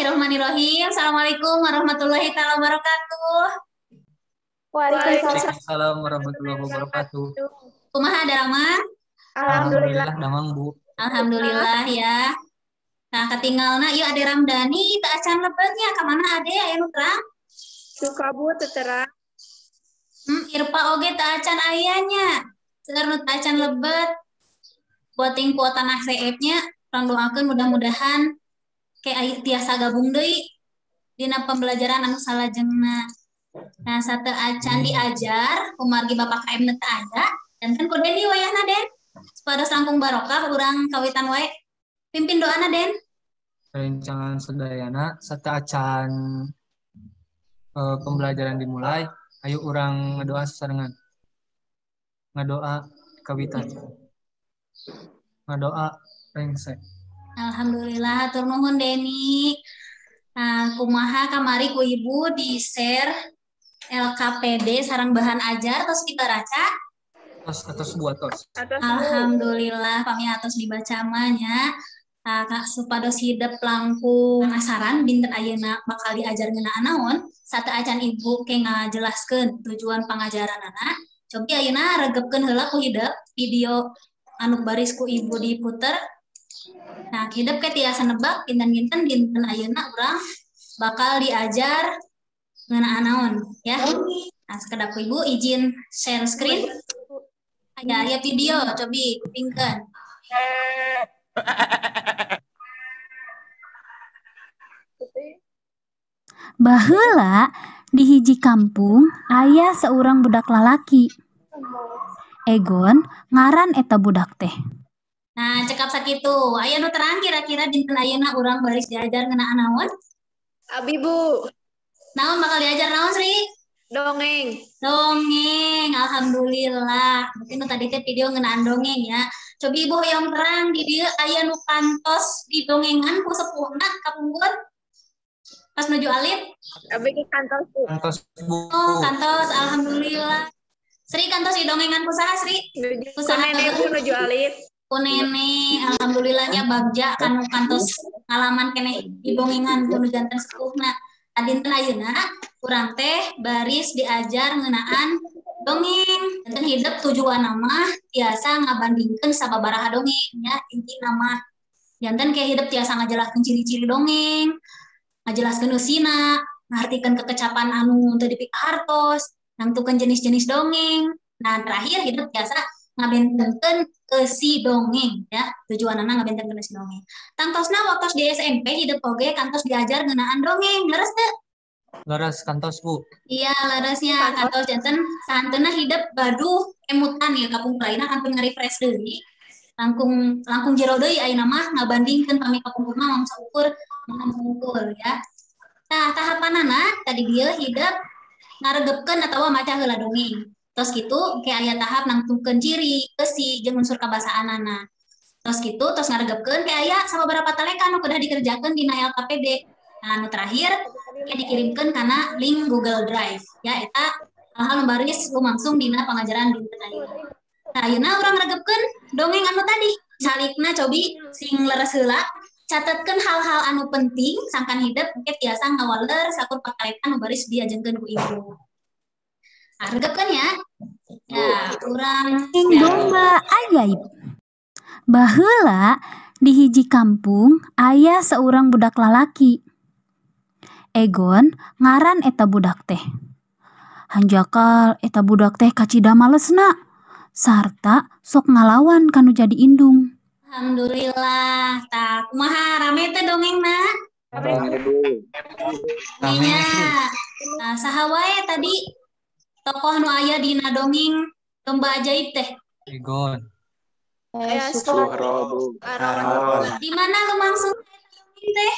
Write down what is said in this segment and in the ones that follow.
Bismillahirrahmanirrahim. Assalamualaikum warahmatullahi taala wabarakatuh. Waalaikumsalam Waalaikumsalam warahmatullahi wabarakatuh. Kumaha Darama? Alhamdulillah damang Bu. Alhamdulillah ya. Nah, ketinggalna ieu Ade Ramdhani teu acan lebetnya ka mana Ade aya nu terang? suka Bu terang. Irpa oge teu acan ayanya. Seueur nu teu acan lebet. Buating ku tanah CF-nya, urang doakeun mudah-mudahan kayak tiasa gabung deui dina pembelajaran anu salajengna. Nah, sateu acan diajar, kumargi Bapak KM teu aya, dan kan ku Den wayahna Den. Supados langkung barokah urang kawitan wae. Pimpin doana Den. Rencangan sedayana sateu acan pembelajaran dimulai. Ayo urang ngadoa sasarengan. Ngadoa kawitan. Ngadoa rengse. Alhamdulillah, hatur nuhun Deni. Nah, kumaha kamari ku Ibu di-share LKPD sareng bahan ajar terus kita raca. Atos buat tos. Alhamdulillah, pamiatos dibaca manya. Supados hidup langkung penasaran dinten ayeuna bakal diajar ngeunaan naon, sateu acan Ibu ke ngajelaskeun tujuan pangajaran anak. Cobi ayeuna regepkeun heula ku hidup video anu baris ku Ibu diputer. Nah, hidup ke tiasa nebak dinten ayeuna urang bakal diajar ngeunaan naon ya. Nah, sekedap ku Ibu izin share screen. Aya video, cobi pingkeun. Baheula di hiji kampung aya seorang budak lalaki. Egon ngaran eta budak teh. Nah, cekap sakitu. Aya nu terang kira-kira dinten ayeuna urang baris diajar ngeunaan naon? Abi Bu, Naon bakal diajar naon, Sri? dongeng. Dongeng. Alhamdulillah. Berarti nu tadi teh video ngeunaan dongeng ya. Cobi Ibu yang terang di dieu aya nu kantos didongengan ku sepuhna kapungkur. Pas nuju alif. Abi ke kantor Bu. Kantos Bu. Oh, kantos. Alhamdulillah. Sri kantos didongengan ku saha, Sri? Ku nenek Bu nuju alif. Ku nenek, alhamdulillahnya bagja kan kantos ngalaman keneh didongengan ku nu janten sepuhna. Dinten ayeuna urang teh baris diajar ngeunaan dongeng. Janten hidup tujuan nama tiasa ngabandingkeun sababaraha dongeng ya, inti nama. Janten ke hidup tiasa ngajelaskeun ciri-ciri dongeng, ngajelaskeun eusina, ngartikeun kekecapan anu teu dipikahartos, nangtukeun jenis-jenis dongeng. Nah, terakhir hidup tiasa ngabentenkeun eusi dongeng ya, tujuanana ngabentenkeun eusi dongeng. Tangtosna waktu di SMP hidup oge kantos diajar ngeunaan dongeng, leres teu? Leres kantos Bu. Iya, leresnya kantos janten sahanteuna hidup gaduh emutan ya kapung lainna hampir nge-refresh deui. Langkung jero deui ayeuna mah ngabandingkeun pami kapungkurna mangsa ukur mengumpul ya. Nah, tahapanana tadi dia hidup ngaregepkeun atawa maca heula dongeng. Terus gitu kayak aya tahap nangtungkeun ciri, eusi jeung unsur kabasaanana. Terus gitu terus ngaregepkeun kayak aya sababaraha taleka anu kedah dikerjakeun dina LKPD. Nah, anu terakhir kayak dikirimkeun kana link Google Drive. Ya eta hal-hal baris lumangsung dina pangajaran dinten ayeuna. Nah, ayeuna urang ngaregepkeun dongeng anu tadi. Salikna cobi sing leres heula catatkeun hal-hal anu penting sangkan hidup mungkin tiasa ngawaler sakur pakaretan anu baris diajengkeun ku Ibu. Regepkeun ya. Ya, urang Domba ajaib. Baheula di hiji kampung aya seorang budak lalaki. Egon ngaran eta budak teh. Hanjakal eta budak teh kacida malesna sarta sok ngalawan kanu jadi indung. Alhamdulillah. Tah, kumaha rame teh dongengna? Nya. Nah, saha wae tadi tokoh nu aya dina dongeng domba ajaib teh? Egon. Di mana lumangsung teh?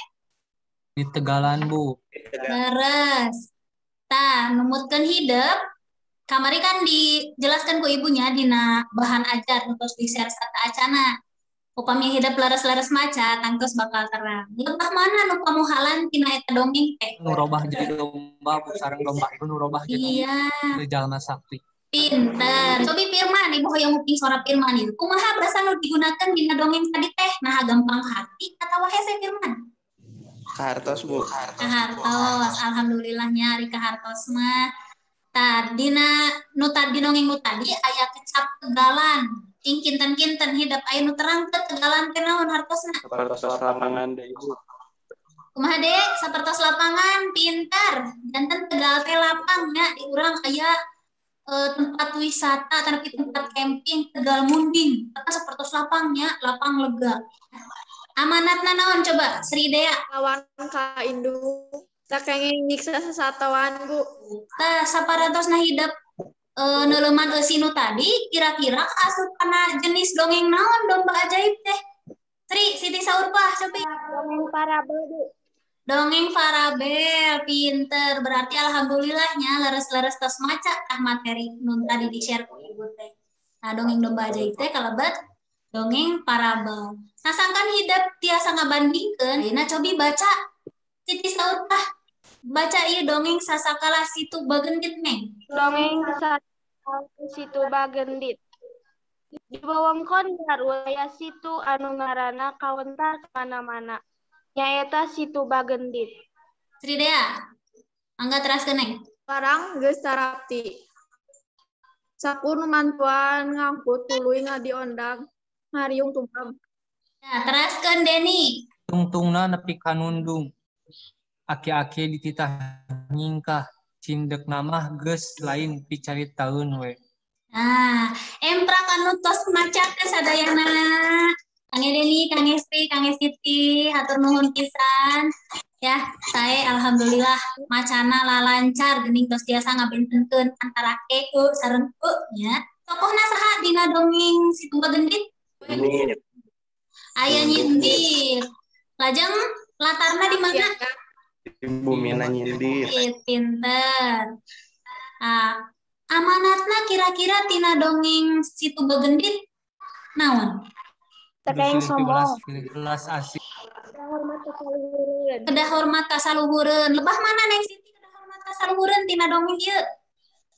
Di Tegalan Bu. Leres. Tah, numutkeun hidup. Kamari kan dijelaskan ku ibunya dina bahan ajar terus di-share sarta acana. Upami hidup leres-leres maca tangtos bakal terang. Lebah mana nu pamuhalan tina eta dongeng teh? Nu robah jadi domba Bu, sareng domba itu nu robah jadi jalma sakti. Pinter. Cobi Firman, Ibu hoyong nguping suara Firman itu. Kumaha bahasa nu digunakeun dina dongeng tadi teh? Nah, gampang hati atawa hese Firman? Kahartos Bu. Kahartos, alhamdulillahnya ari kahartos mah. Dina nu tadi dongeng nu tadi aya kecap tegalan. Cing kinten-kinten hidup aya nu terang teh tegalan teh naon hartosna? Sapertos lapangan deui Bu. Kumaha Dek? Sapertos lapangan, pintar. Janten tegal teh lapangnya di urang aya tempat wisata tapi tempat camping Tegal Munding. Eta sapertos lapangnya, lapang lega. Amanatna naon coba Sri Dea? Lawan ka indung. Tak kenging nyiksa sasatawan Bu. Tah saparantos hidup neuleman eusinu tadi kira-kira asupana jenis dongeng naon domba ajaib teh? Siti Saurpah coba. Dongeng parabel Bu. Dongeng Farabel, pinter. Berarti alhamdulillahnya leres-leres tos maca materi nun tadi di-share ku Ibu teh. Nah, dongeng domba ajaib teh kalebet dongeng parabel. Nah, sangkan hidup tiasa ngabandingkeun, ayeuna cobi baca Siti Saurpah. Baca ieu dongeng Sasakala Situ Bagendit Neng. Dongeng Sasakala Situ Bagendit. Di wewengkon Darwaya situ anu ngaranna kawentar mana-mana. Nyaeta Situ Bagendit. Sri Dea, angga teraskeun Neng. Barang geus tarapti. Sakur mantuan ngangkut tuluy ngadiondang ngariung tumpang. Ya, teraskeun Deni. Tungtungna nepi ka nundung. Aki-aki dititah nyingkah. Cindek namah geus lain picaritaeun we. Nah, emprak anu tos maca teh sadayana. Kang Deni, Kang Estri, Kang Siti, hatur nuhun pisan. Ya, saya alhamdulillah macana lalancar geuning tos tiasa ngabentenkeun antara sareng nya. Tokohna saha dina dongeng Situ Bagendit? Aya nyindir. Lajeng latarna di mana? Ibu Mina nyindir. Pinter. Amanatna kira-kira tina dongeng Situ Bagendit naon? Tekeng sombong. Kelas asik. Kedah hormat ka saluhureun. Lebah mana Neng Siti kedah hormat ka saluhureun tina dongeng ieu?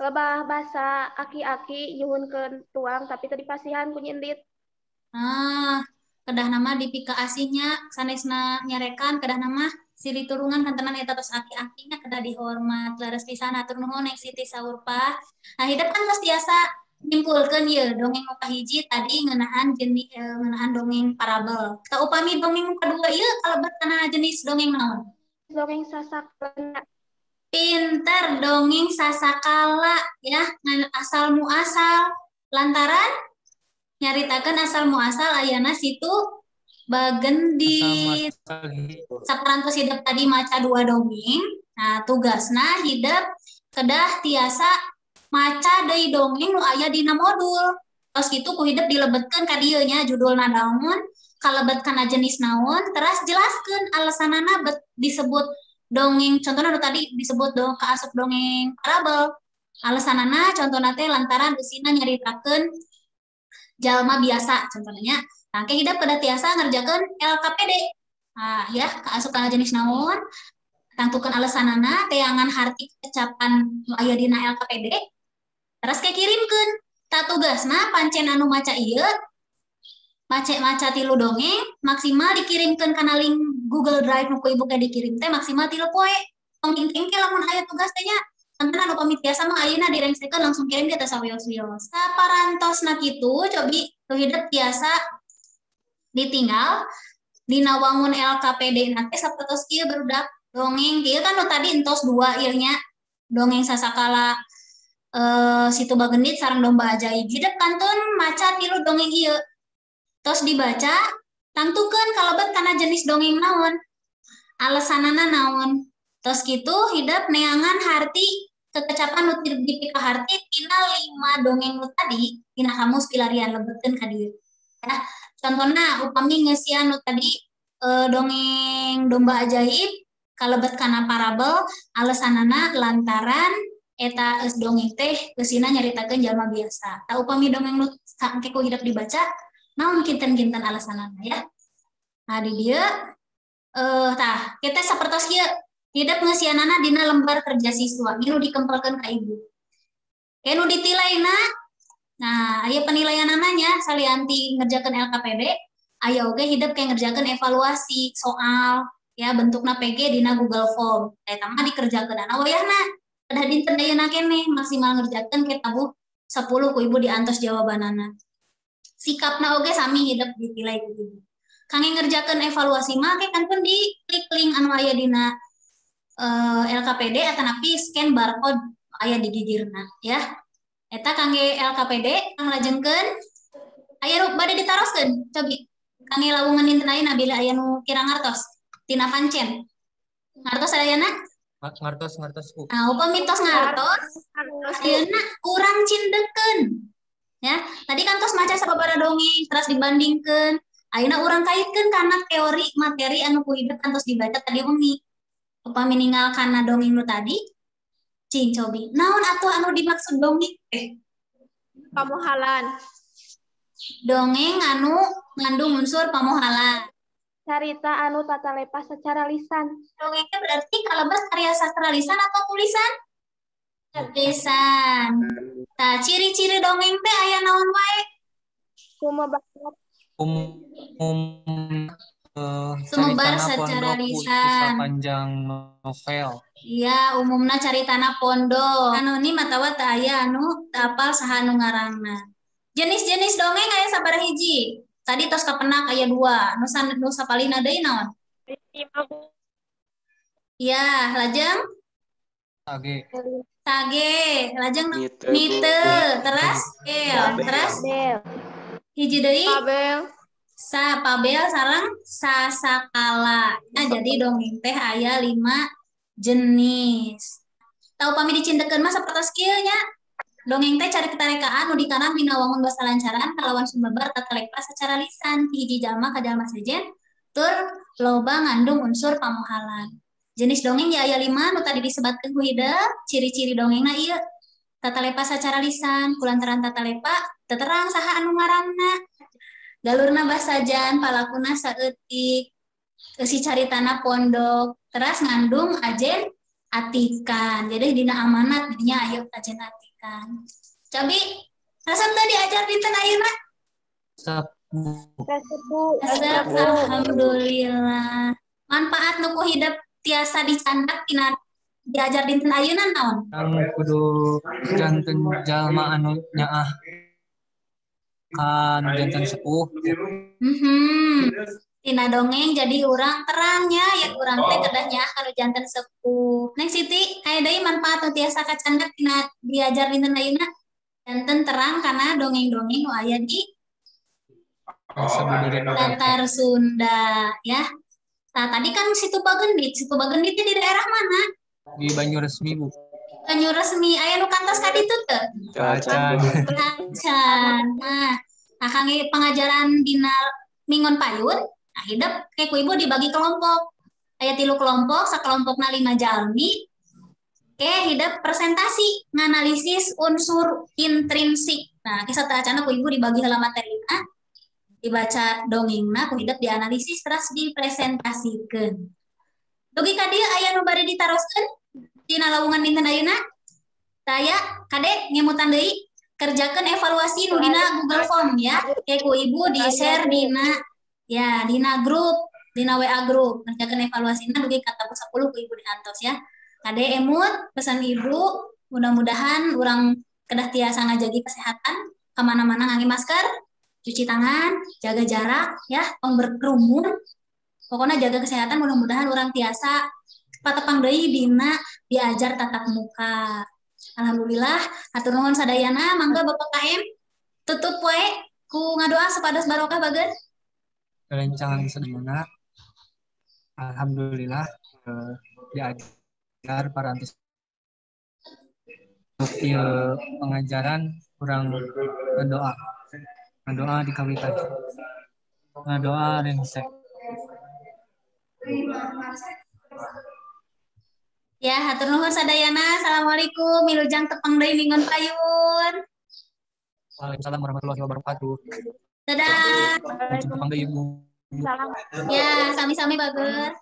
Lebah basa aki-aki nyuhunkeun tuang tapi teu dipasihan ku nyindit. Kedah nama dipika asihnya sanesna nyarekan kedah nama siri turungan kantenan eta tos aki-akinya kedah dihormat. Leres pisan hatur nuhun Neng Siti Saurpah. Nah, hidup kan tos tiasa nyimpulkeun ieu dongeng nu kahiji tadi ngeunaan dongeng parabel. Ta upami dongeng nu kadua ieu kalebet kana jenis dongeng naon? Dongeng Sasakala. Pinter, dongeng Sasakala ya, asal muasal. Lantaran nyaritakeun asal muasal ayana Situ Bagendit. Saparantos hidup tadi maca 2 dongeng. Nah, tugasna hidup kedah tiasa maca deui dongeng nu aya dina modul. Tos kitu ku hidup dilebetkeun ka dieu nya judulna naon, kalebet kana jenis naon, teras jelaskeun alasanana disebut dongeng. Contohna nu tadi disebut kaasup dongeng parabel. Alasanana contohna teh lantaran eusina nyaritakeun jalma biasa contohnya. Tangke hidup pada tiasa ngerjakeun LKPD. Ya, kaasup kana jenis naon, tangtukeun alasanana, teangan harti kecapan nu aya dina LKPD. Terus kirimkeun. Ta tugasna pancen anu maca ieu maca 3 dongeng maksimal dikirimkeun kana link Google Drive nu ku ibu ke dikirim teh maksimal 3 poe. Tong engke lamun aya tugas teh nya Tanten anu pamit biasa mah ayeuna direngsekeun langsung kirim di atas sawios-wios. Saparantosna kitu cobi tu hidup tiasa ditinggal dina wangun LKPD nanti sapertos kieu barudak dongeng kieu kan nu tadi entos 2 ieu nya dongeng Sasakala Situ Bagendit sareng domba ajaib. Hidup kantun maca 3 dongeng ieu. Tos dibaca tangtukeun kalebet kana jenis dongeng naon. Alesanana naon. Tos kitu hidup neangan harti kekecapan nu dipika harti tina 5 dongeng nu tadi tina kamus pilarian lebetkeun ka dieu. Ya, contohna upami ngeusian nu tadi dongeng domba ajaib kalebet kana parabel alesanana lantaran eta dongeng teh eusina nyaritakeun jalma biasa. Ta upami dongeng nu sangke ku hidup dibaca naon kinten-kinten alasanana ya. Nah di dieu kita sapertos kieu hidup ngeusianana dina lembar kerja siswa nu dikempelkeun ka ibu. Nu ditilaina nah aya penilaianana nya salianti ngerjakeun LKPD aya oge hidup kayak ngerjakeun evaluasi soal ya bentukna PG dina Google Form. Eta mah dikerjakeun wayahna kedah dinten ayeuna keneh maksimal ngerjakeun ke tabuh 10 ku ibu diantos jawabanana. Sikapna oge sami hidup ditilai ku ibu. Kangge ngerjakeun evaluasi mah ke kan di klik link anu aya dina LKPD atanapi scan barcode aya di gigirna ya. Eta kangge LKPD kang lajengkeun aya bade ditaroskeun cobi. Kangge lawungan dinten ayeuna bila aya nu kirang ngartos tina pancen. Ngartos ayana? Ngartos ku. Nah, upami tos ngartos ayeuna urang cindekeun. Ya, tadi kan tos maca sababaraha dongeng terus dibandingkeun. Ayeuna urang kaitkeun kana teori materi anu ku hideuk kan tos dibaca tadi wengi. Upami ninggal kana dongeng nu tadi, cing cobi. Naon atuh anu dimaksud dongeng teh? Pamohalan. Dongeng anu ngandung unsur pamohalan. Carita anu tata lepas secara lisan. Dongengnya berarti kalebas karya sastra lisan atau tulisan? Lisan. Nah, ciri-ciri dongeng teh aya naon wae? Sumebar Sumebar caritana secara pondok lisan. panjang novel. Iya, umumna caritana pondok. Anonim atawa teu aya anu teu apal saha anu ngaranna. Jenis-jenis dongeng aya sabaraha hiji? Tadi tos kapenak aya 2. Nu sapalina deui naon? Iya, lajeng Sage. lajeng Mite, mite, Bu. teras teras Bel. hiji deui Tabel. Pabel sareng sasakala. Nah, jadi dongeng teh aya 5 jenis. Tau pami dicindekeun mah sapertos kieu nya. Dongeng teh carita rekaan nu dikaran dina wangun basa lancaran kalawan sumebar tata lepas secara lisan ti hiji jalma ka jalma sejen tur loba ngandung unsur pamohalan. Jenis dongeng ya aya 5 nu tadi disebatkeun ku hideuk, ciri-ciri dongengna ieu. Tata lepas secara lisan, kulantaran tata lepa teu terang saha anu ngaranna. Galurna basajan, palakuna saeutik, si caritana pondok, teras ngandung ajen atikan. Jadi dina amanat dinya aya ajen atikan. Cobi resep teh diajar dinten ayeuna? Resep alhamdulillah. Manfaat nu ku hidup tiasa dicandak tina diajar dinten ayeuna naon? Kudu janten jalma anu nyaah kan janten sepuh. Tina dongeng jadi urang terangnya ya urang teh kedah nyaah kanu janten sepuh. Neng Siti, aya deui manfaat nu tiasa kacandak tina diajar dinten ayeuna? Janten terang karena dongeng-dongeng nu aya di Latar Sunda ya. Nah, tadi kan Situ Bagendit di daerah mana? Di Banyuresmi, Bu. Banyuresmi aya nu kantos ka ditu teu? Acan. Acan. Nah, kangge pengajaran dina Mingon Payun, nah hidup kayak ku ibu dibagi kelompok. Aya 3 kelompok, sakelompokna 5 jalmi. Oke, hidup presentasi nganalisis unsur intrinsik. Nah, kisah acana ku ibu dibagi heula materina, dibaca dongengna, ku hidup dianalisis terus dipresentasikan. Dugi ka dieu aya nu bade ditaroskeun dina lawungan dinten ayeuna? Saya Kade ngemutan deui kerjakeun evaluasi nu dina Google Form ya. Kayak ku ibu di-share dina grup, dina WA grup. Kerjakeun evaluasina dugi ka tabuh 10 ku ibu diantos ya. Kade emut pesan ibu, mudah-mudahan urang kedah tiasa ngajagi kesehatan, kemana-mana ngangge masker, cuci tangan, jaga jarak ya, tong berkerumun. Pokoknya jaga kesehatan, mudah-mudahan orang tiasa patepang deui dina diajar tatap muka. Alhamdulillah, hatur nuhun sadayana, mangga Bapak KM tutup wae ku ngadoa supados barokah bageun. Rencangan sedayana alhamdulillah diajar parantos untuk pengajaran kurang ngedoa dikawitan ngedoa ringsek. Ya, hatur nuhun sadayana. Assalamualaikum. Milujang tepang deui Mingon Payun. Waalaikumsalam warahmatullahi wabarakatuh. Dadah. Tepang deui Ibu. Salam. Ya, sami-sami bageus.